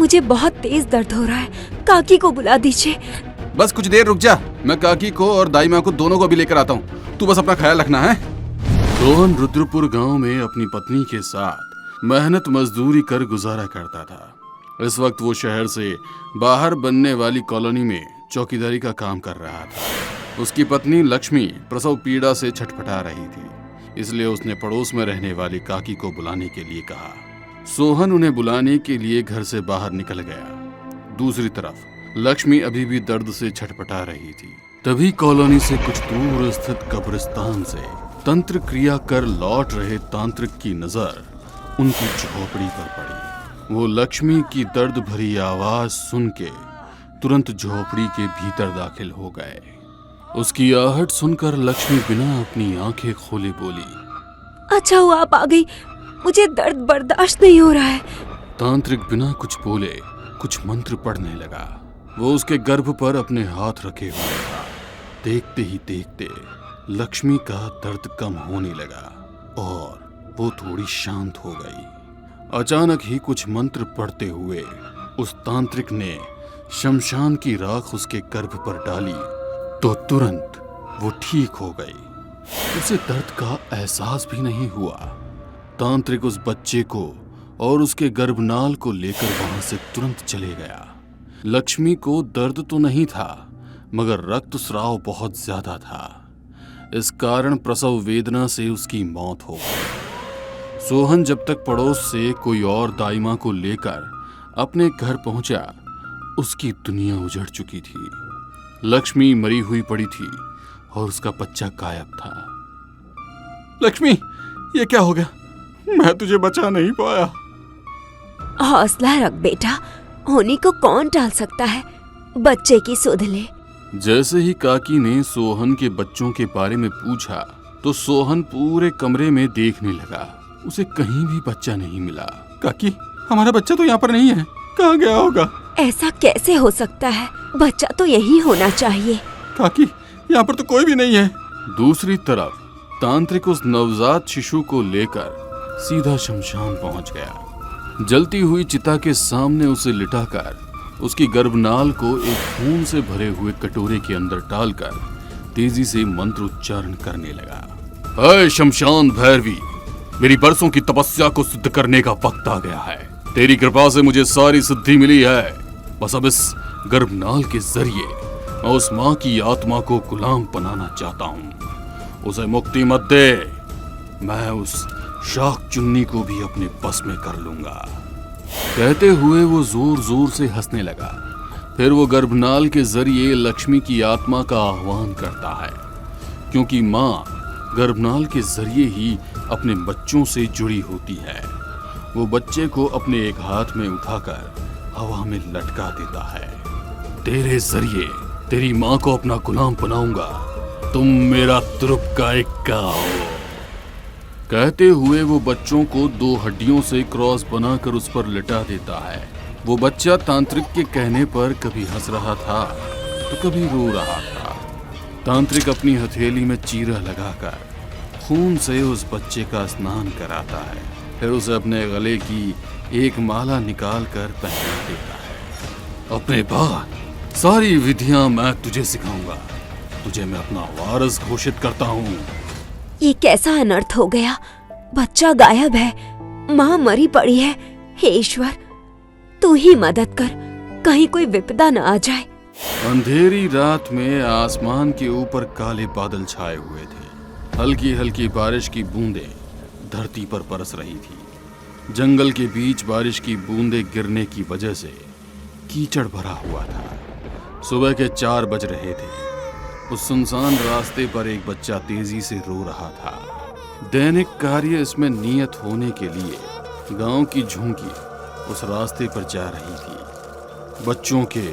मुझे बहुत तेज दर्द हो रहा है, काकी को बुला दीजिए। बस कुछ देर रुक जा, मैं काकी को और दाई माँ को दोनों को भी लेकर आता हूँ, तू बस अपना ख्याल रखना है। सोहन रुद्रपुर गांव में अपनी पत्नी के साथ मेहनत मजदूरी कर गुजारा करता था। इस वक्त वो शहर से बाहर बनने वाली कॉलोनी में चौकीदारी का काम कर रहा था। उसकी पत्नी लक्ष्मी प्रसव पीड़ा से छटपटा रही थी, इसलिए उसने पड़ोस में रहने वाली काकी को बुलाने के लिए कहा। सोहन उन्हें बुलाने के लिए घर से बाहर निकल गया। दूसरी तरफ लक्ष्मी अभी भी दर्द से छटपटा रही थी। तभी कॉलोनी से कुछ दूर स्थित कब्रिस्तान से तंत्र क्रिया कर लौट रहे तांत्रिक की नजर उनकी झोपड़ी पर पड़ी। वो लक्ष्मी की दर्द भरी आवाज सुन के तुरंत झोपड़ी के भीतर दाखिल हो गए। उसकी आहट सुनकर लक्ष्मी बिना अपनी आंखें खोले बोली, अच्छा हुआ आप आ गई, मुझे दर्द बर्दाश्त नहीं हो रहा है। तांत्रिक बिना कुछ बोले कुछ मंत्र पढ़ने लगा। वो उसके गर्भ पर अपने हाथ रखे हुए था। देखते ही देखते लक्ष्मी का दर्द कम होने लगा और वो थोड़ी शांत हो गई। अचानक ही कुछ मंत्र पढ़ते हुए उस तांत्रिक ने शमशान की राख उसके गर्भ पर डाली तो तुरंत वो ठीक हो गई। उसे दर्द का एहसास भी नहीं हुआ। तांत्रिक उस बच्चे को और उसके गर्भनाल को लेकर वहां से तुरंत चले गया। लक्ष्मी को दर्द तो नहीं था, मगर रक्तस्राव बहुत ज्यादा था। इस कारण प्रसव वेदना से उसकी मौत हो गई। सोहन जब तक पड़ोस से कोई और दाई माँ को लेकर अपने घर पहुंचा, उसकी दुनिया उजड़ चुकी थी। लक्ष्मी मरी हुई पड़ी थी और उसका बच्चा गायब था। लक्ष्मी, ये क्या हो गया? मैं तुझे बचा नहीं पाया। हौसला रख बेटा, होनी को कौन टाल सकता है, बच्चे की सुध ले। जैसे ही काकी ने सोहन के बच्चों के बारे में पूछा तो सोहन पूरे कमरे में देखने लगा। उसे कहीं भी बच्चा नहीं मिला। काकी, हमारा बच्चा तो यहाँ पर नहीं है, कहाँ गया होगा? ऐसा कैसे हो सकता है, बच्चा तो यही होना चाहिए। काकी, यहाँ पर तो कोई भी नहीं है। दूसरी तरफ तांत्रिक उस नवजात शिशु को लेकर सीधा शमशान पहुंच गया। जलती हुई चिता के सामने उसे लिटाकर उसकी गर्भनाल को एक खून से भरे हुए कटोरे के अंदर डालकर तेजी से मंत्र उच्चारण करने लगा। अय शमशान भैरवी, मेरी बरसों की तपस्या को सिद्ध करने का वक्त आ गया है। तेरी कृपा से मुझे सारी सिद्धि मिली है। बस अब इस गर्भनाल के जरिए मैं उस माँ की आत्मा को गुलाम बनाना चाहता हूँ। उसे मुक्ति मत दे, मैं उस शाख चुन्नी को भी अपने बस में कर लूंगा। कहते हुए वो जोर जोर से हंसने लगा। फिर वो गर्भनाल के जरिए लक्ष्मी की आत्मा का आह्वान करता है, क्योंकि माँ गर्भनाल के जरिए ही अपने बच्चों से जुड़ी होती है। वो बच्चे को अपने एक हाथ में उठाकर हवा में लटका देता है। तेरे जरिए तेरी माँ को अपना गुलाम बनाऊंगा, तुम मेरा तुरुप का इक्का हो। कहते हुए वो बच्चों को दो हड्डियों से क्रॉस बनाकर उस पर लिटा देता है। वो बच्चा तांत्रिक के कहने पर कभी हंस रहा था तो कभी रो रहा था। तांत्रिक अपनी हथेली में चीरा लगाकर खून से उस बच्चे का स्नान कराता है। फिर उसे अपने गले की एक माला निकाल कर पहना देता है। अपने बाद सारी विधियां मैं तुझे सिखाऊंगा। तुझे मैं अपना वारिस घोषित करता हूँ। ये कैसा अनर्थ हो गया, बच्चा गायब है, माँ मरी पड़ी है। हे ईश्वर, तू ही मदद कर, कहीं कोई विपदा न आ जाए। अंधेरी रात में आसमान के ऊपर काले बादल छाए हुए थे। हल्की हल्की बारिश की बूंदें धरती पर बरस रही थी। जंगल के बीच बारिश की बूंदें गिरने की वजह से कीचड़ भरा हुआ था। सुबह के 4 बज रहे थे। उस सुनसान रास्ते पर एक बच्चा तेजी से रो रहा था। दैनिक कार्य इसमें नियत होने के लिए गांव की झुंकी उस रास्ते पर जा रही थी। बच्चों के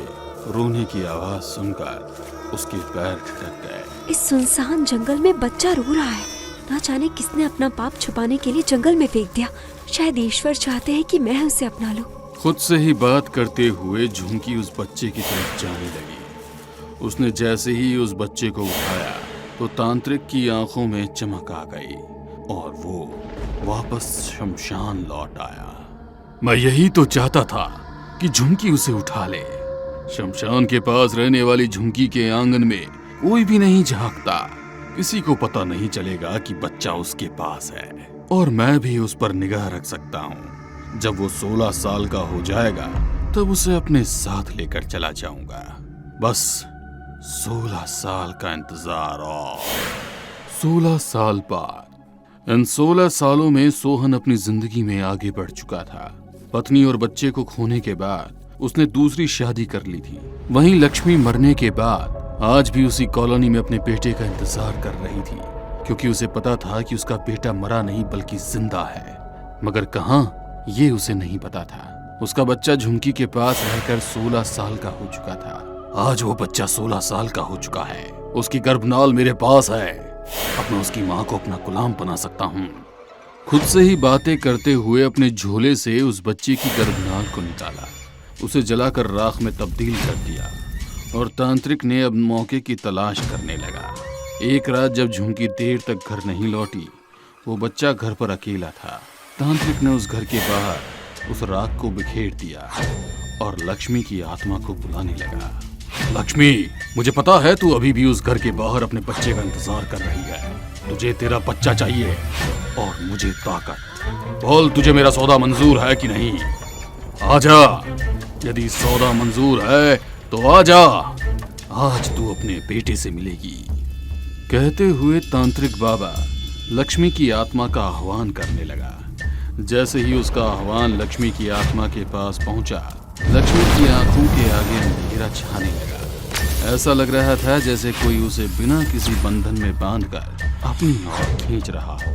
रोने की आवाज सुनकर उसके पैर ठिठक गए। इस सुनसान जंगल में बच्चा रो रहा है। ना जाने किसने अपना पाप छुपाने के लिए जंगल में फेंक दिया। शायद ईश्वर चाहते हैं कि मैं उसे अपना लूं। खुद से ही बात करते हुए झुंकी उस बच्चे की तरफ जाने लगी। उसने जैसे ही उस बच्चे को उठाया तो तांत्रिक की आंखों में चमक आ गई और वो वापस शमशान लौट आया। मैं यही तो चाहता था कि झुमकी उसे उठा ले। शमशान के पास रहने वाली झुमकी के आंगन में कोई भी नहीं झांकता। किसी को पता नहीं चलेगा कि बच्चा उसके पास है और मैं भी उस पर निगाह रख सकता हूँ। जब वो 16 साल का हो जाएगा तब उसे अपने साथ लेकर चला जाऊंगा। बस 16 साल का इंतजार और 16 साल बाद। इन 16 सालों में सोहन अपनी जिंदगी में आगे बढ़ चुका था। पत्नी और बच्चे को खोने के बाद उसने दूसरी शादी कर ली थी। वहीं लक्ष्मी मरने के बाद आज भी उसी कॉलोनी में अपने बेटे का इंतजार कर रही थी, क्योंकि उसे पता था कि उसका बेटा मरा नहीं बल्कि जिंदा है। मगर कहाँ, ये उसे नहीं पता था। उसका बच्चा झुमकी के पास रहकर 16 साल का हो चुका था। आज वो बच्चा 16 साल का हो चुका है। उसकी गर्भनाल मेरे पास है। अब मैं उसकी माँ को अपना गुलाम बना सकता हूँ। खुद से ही बातें करते हुए अपने झोले से उस बच्चे की गर्भनाल को निकाला, उसे जलाकर राख में तब्दील कर दिया और तांत्रिक ने अब मौके की तलाश करने लगा। एक रात जब झुमकी देर तक घर नहीं लौटी, वो बच्चा घर पर अकेला था। तांत्रिक ने उस घर के बाहर उस राख को बिखेर दिया और लक्ष्मी की आत्मा को बुलाने लगा। लक्ष्मी, मुझे पता है तू अभी भी उस घर के बाहर अपने बच्चे का इंतजार कर रही है। तुझे तेरा बच्चा चाहिए और मुझे ताकत। बोल, तुझे मेरा सौदा मंजूर है कि नहीं? आजा, यदि सौदा मंजूर है तो आजा, आज तू अपने बेटे से मिलेगी। कहते हुए तांत्रिक बाबा लक्ष्मी की आत्मा का आह्वान करने लगा। जैसे ही उसका आह्वान लक्ष्मी की आत्मा के पास पहुंचा, लक्ष्मी की आंखों के आगे अंधेरा छाने लगा। ऐसा लग रहा था जैसे कोई उसे बिना किसी बंधन में बांधकर अपनी ओर खींच रहा हो।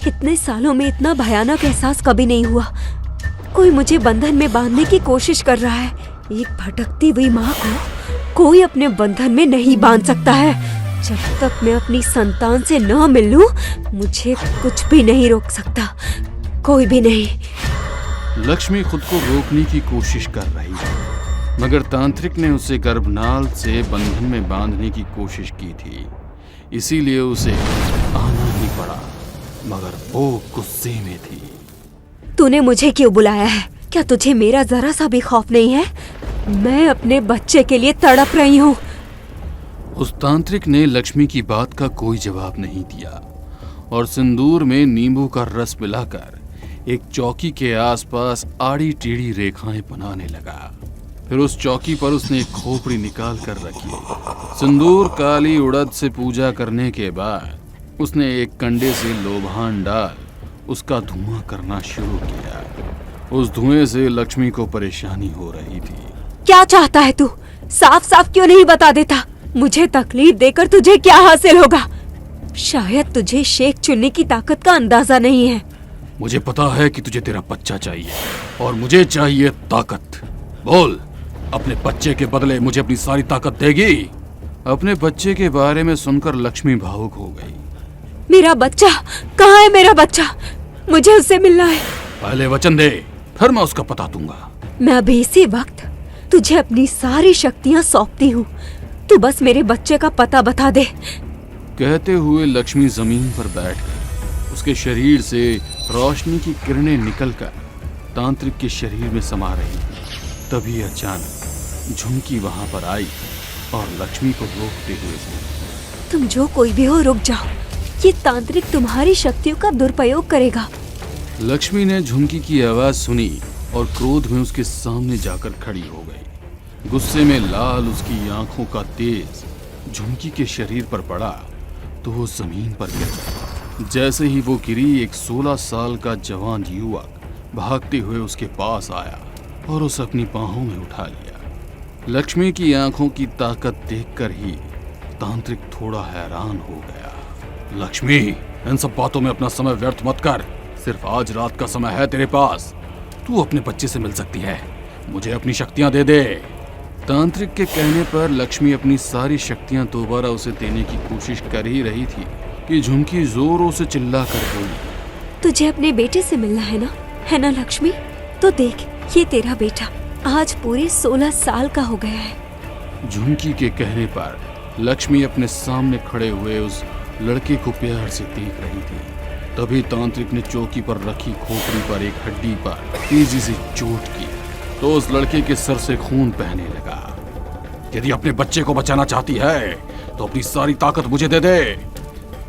इतने सालों में इतना भयानक एहसास कभी नहीं हुआ। कोई मुझे बंधन में बांधने की कोशिश कर रहा है। एक भटकती हुई माँ को कोई अपने बंधन में नहीं बांध सकता है। जब तक मैं अपनी संतान से न मिल लूं, मुझे कुछ भी नहीं रोक सकता, कोई भी नहीं। लक्ष्मी खुद को रोकने की कोशिश कर रही थी, मगर तांत्रिक ने उसे गर्भनाल से बंधन में बांधने की कोशिश की थी। इसीलिए उसे आना ही पड़ा, मगर वो गुस्से में थी। तूने मुझे क्यों बुलाया है? क्या तुझे मेरा जरा सा भी खौफ नहीं है? मैं अपने बच्चे के लिए तड़प रही हूँ। उस तांत्रिक ने लक्ष्मी की बात का कोई जवाब नहीं दिया और सिंदूर में नींबू का रस मिलाकर एक चौकी के आसपास आड़ी टेढ़ी रेखाएं बनाने लगा। फिर उस चौकी पर उसने एक खोपड़ी निकाल कर रखी। सिंदूर काली उड़द से पूजा करने के बाद उसने एक कंडे से लोबान डाल उसका धुआं करना शुरू किया। उस धुएं से लक्ष्मी को परेशानी हो रही थी। क्या चाहता है तू? साफ साफ क्यों नहीं बता देता? मुझे तकलीफ देकर तुझे क्या हासिल होगा? शायद तुझे शेख चुनने की ताकत का अंदाजा नहीं है। मुझे पता है कि तुझे तेरा बच्चा चाहिए और मुझे चाहिए ताकत। बोल, अपने बच्चे के बदले मुझे अपनी सारी ताकत देगी? अपने बच्चे के बारे में सुनकर लक्ष्मी भावुक हो गई। मेरा बच्चा कहाँ है? मेरा बच्चा, मुझे उससे मिलना है। पहले वचन दे, फिर मैं उसका पता दूंगा। मैं अभी इसी वक्त तुझे अपनी सारी शक्तियाँ सौंपती हूँ। तू बस मेरे बच्चे का पता बता दे। कहते हुए लक्ष्मी जमीन पर बैठ गई। उसके शरीर से रोशनी की किरणें निकलकर तांत्रिक के शरीर में समा रही थी। तभी अचानक झुमकी वहां पर आई और लक्ष्मी को रोकते हुए बोली, तुम जो कोई भी हो, रुक जाओ। ये तांत्रिक तुम्हारी शक्तियों का दुरुपयोग करेगा। लक्ष्मी ने झुमकी की आवाज सुनी और क्रोध में उसके सामने जाकर खड़ी हो गई। गुस्से में लाल उसकी आंखों का तेज झुमकी के शरीर पर पड़ा तो वो जमीन पर गिर गई। जैसे ही वो गिरी, एक 16 साल का जवान युवक भागते हुए उसके पास आया और उसे अपनी बाहों में उठा लिया। लक्ष्मी की आंखों की ताकत देखकर ही तांत्रिक थोड़ा हैरान हो गया। लक्ष्मी, इन सब बातों में अपना समय व्यर्थ मत कर। सिर्फ आज रात का समय है तेरे पास। तू अपने बच्चे से मिल सकती है। मुझे अपनी शक्तियां दे दे। तांत्रिक के कहने पर लक्ष्मी अपनी सारी शक्तियां दोबारा उसे देने की कोशिश कर ही रही थी कि झुमकी जोरों से चिल्लाकर बोली, तुझे अपने बेटे से मिलना है ना लक्ष्मी? तो देख, ये तेरा बेटा आज पूरे 16 साल का हो गया है। झुमकी के कहने पर लक्ष्मी अपने सामने खड़े हुए उस लड़के को प्यार से देख रही थी। तभी तांत्रिक ने चौकी पर रखी खोपड़ी पर एक हड्डी पर तेजी से चोट की तो उस लड़के के सर से खून बहने लगा। यदि अपने बच्चे को बचाना चाहती है तो अपनी सारी ताकत मुझे दे दे।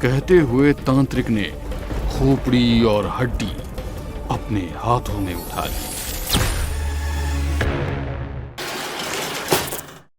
कहते हुए तांत्रिक ने खोपड़ी और हड्डी अपने हाथों में उठा ली।